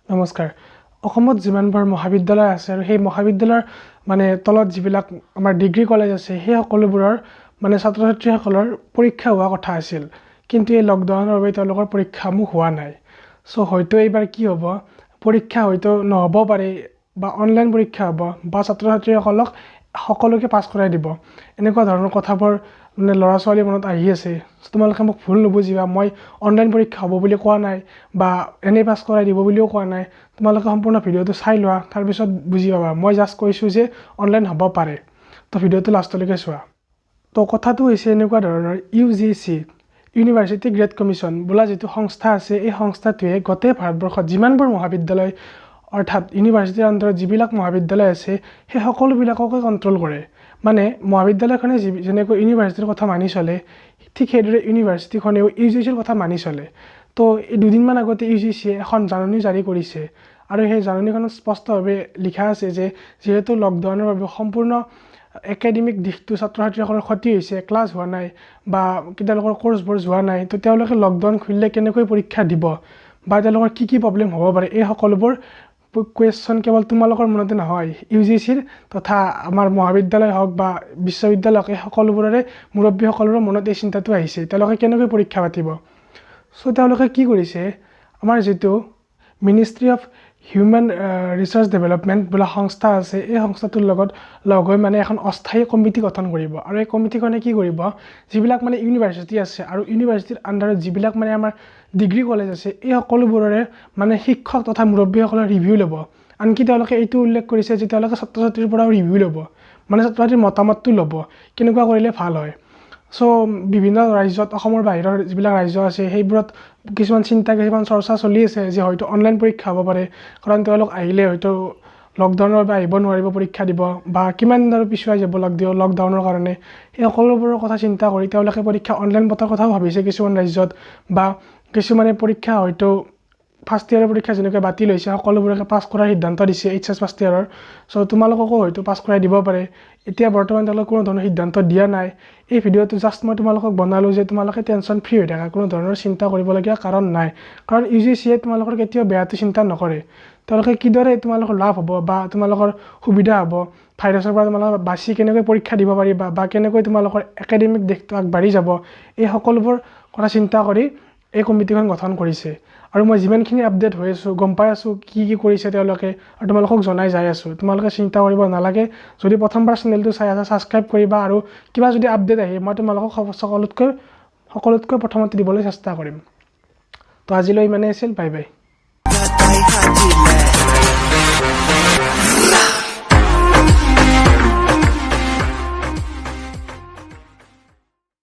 নমস্কাৰ। অসমত যিমানবোৰ মহাবিদ্যালয় আছে আৰু সেই মহাবিদ্যালয়ৰ তলত যিবিলাক আমাৰ ডিগ্ৰী কলেজ আছে সেই সকলোবোৰৰ ছাত্ৰ ছাত্ৰীসকলৰ পৰীক্ষা হোৱা কথা আছিল, কিন্তু এই লকডাউনৰ বাবে তেওঁলোকৰ পৰীক্ষাসমূহ হোৱা নাই। সো হয়তো এইবাৰ কি হ'ব, পৰীক্ষা হয়তো নহ'ব পাৰে বা অনলাইন পৰীক্ষা হ'ব বা ছাত্ৰ ছাত্ৰীসকলক সকলোকে পাছ কৰাই দিব, এনেকুৱা ধৰণৰ কথাবোৰ ল'ৰা ছোৱালীৰ মনত আহি আছে। তোমালোকে মোক ভুল নুবুজিবা, মই অনলাইন পৰীক্ষা হ'ব বুলি কোৱা নাই বা এনেই পাছ কৰাই দিব বুলিও কোৱা নাই। তোমালোকে সম্পূৰ্ণ ভিডিঅ'টো চাই লোৱা, তাৰপিছত বুজি পাবা। মই জাষ্ট কৈছোঁ যে অনলাইন হ'ব পাৰে, তো ভিডিঅ'টো লাষ্টলৈকে চোৱা। তো কথাটো হৈছে এনেকুৱা ধৰণৰ, UGC ইউনিভাৰ্চিটি গ্ৰেড কমিশ্যন বোলা যিটো সংস্থা আছে, এই সংস্থাটোৱে গোটেই ভাৰতবৰ্ষত যিমানবোৰ মহাবিদ্যালয় অৰ্থাৎ ইউনিভাৰ্চিটিৰ আণ্ডাৰত যিবিলাক মহাবিদ্যালয় আছে সেই সকলোবিলাককে কণ্ট্ৰল কৰে। মহাবিদ্যালয়খনে যেনেকৈ ইউনিভাৰ্চিটিৰ কথা মানি চলে, ঠিক সেইদৰে ইউনিভাৰ্চিটিখনেও UGCৰ কথা মানি চলে। তো এই দুদিনমান আগতে UGCয়ে এখন জাননী জাৰি কৰিছে আৰু সেই জাননীখনত স্পষ্টভাৱে লিখা আছে যে যিহেতু লকডাউনৰ বাবে সম্পূৰ্ণ একাডেমিক দিশটো ছাত্ৰ ছাত্ৰীসকলৰ ক্ষতি হৈছে, ক্লাছ হোৱা নাই বা তেওঁলোকৰ কোৰ্চবোৰ যোৱা নাই, তো তেওঁলোকে লকডাউন খুলিলে কেনেকৈ পৰীক্ষা দিব বা তেওঁলোকৰ কি প্ৰব্লেম হ'ব পাৰে, এই সকলোবোৰ কুৱেশ্যন কেৱল তোমালোকৰ মনতে নহয়, UGCৰ তথা আমাৰ মহাবিদ্যালয় হওক বা বিশ্ববিদ্যালয় হওক, এই সকলোবোৰৰে মুৰব্বীসকলৰ মনত এই চিন্তাটো আহিছে, তেওঁলোকে কেনেকৈ পৰীক্ষা পাতিব। সো তেওঁলোকে কি কৰিছে, আমাৰ যিটো ministry of human research development বোলা সংস্থা আছে, এই সংস্থাটোৰ লগত লগ হৈ এখন অস্থায়ী কমিটি গঠন কৰিব। আৰু এই কমিটিখনে কি কৰিব, যিবিলাক ইউনিভাৰ্চিটি আছে আৰু ইউনিভাৰ্চিটিৰ আণ্ডাৰত যিবিলাক আমাৰ ডিগ্ৰী কলেজ আছে, এই সকলোবোৰৰে শিক্ষক তথা মুৰব্বীসকলৰ ৰিভিউ ল'ব। আনকি তেওঁলোকে এইটো উল্লেখ কৰিছে যে তেওঁলোকে ছাত্ৰ ছাত্ৰীৰ পৰাও ৰিভিউ ল'ব, ছাত্ৰ ছাত্ৰীৰ মতামতটো ল'ব, কেনেকুৱা কৰিলে ভাল হয়। সো বিভিন্ন ৰাজ্যত, অসমৰ বাহিৰৰ যিবিলাক ৰাজ্য আছে সেইবোৰত কিছুমান চৰ্চা চলি আছে যে হয়তো অনলাইন পৰীক্ষা হ'ব পাৰে, কাৰণ তেওঁলোক আহিলে হয়তো লকডাউনৰ বাবে আহিব নোৱাৰিব পৰীক্ষা দিব বা কিমান দিন আৰু পিছুৱাই যাব লকডাউনৰ কাৰণে। এই সকলোবোৰৰ কথা চিন্তা কৰি তেওঁলোকে পৰীক্ষা অনলাইন পতাৰ কথাও ভাবিছে কিছুমান ৰাজ্যত, বা কিছুমানে পৰীক্ষা হয়তো ফাৰ্ষ্ট ইয়াৰৰ পৰীক্ষা যেনেকৈ বাতিল হৈছে সকলোবোৰকে পাছ কৰাৰ সিদ্ধান্ত দিছে HS ফাৰ্ষ্ট ইয়াৰৰ। সো তোমালোককো হয়তো পাছ কৰাই দিব পাৰে। এতিয়া বৰ্তমান তেওঁলোকে কোনো ধৰণৰ সিদ্ধান্ত দিয়া নাই। এই ভিডিঅ'টো জাষ্ট মই তোমালোকক বনালোঁ যে তোমালোকে টেনশ্যন ফ্ৰী হৈ থাকা, কোনো ধৰণৰ চিন্তা কৰিবলগীয়া কাৰণ নাই, কাৰণ UGCয়ে তোমালোকৰ কেতিয়াও বেয়াটো চিন্তা নকৰে। তেওঁলোকে কিদৰে তোমালোকৰ লাভ হ'ব বা তোমালোকৰ সুবিধা হ'ব, ভাইৰাছৰ পৰা তোমালোকে বাচি কেনেকৈ পৰীক্ষা দিব পাৰিবা বা কেনেকৈ তোমালোকৰ একাডেমিক দিশটো আগবাঢ়ি যাব, এই সকলোবোৰ কথা চিন্তা কৰি এই কমিটিখন গঠন কৰিছে। আৰু মই যিমানখিনি আপডেট হৈ আছোঁ, গম পাই আছোঁ কি কৰিছে তেওঁলোকে, আৰু তোমালোকক জনাই যাই আছোঁ। তোমালোকে চিন্তা কৰিব নালাগে। যদি প্ৰথমবাৰ চেনেলটো চাই আছা, ছাবস্ক্ৰাইব কৰিবা, আৰু কিবা যদি আপডেট আহে মই তোমালোকক সকলোতকৈ প্ৰথমতে দিবলৈ চেষ্টা কৰিম। তো আজিলৈ ইমানেই আছিল, বাই বাই।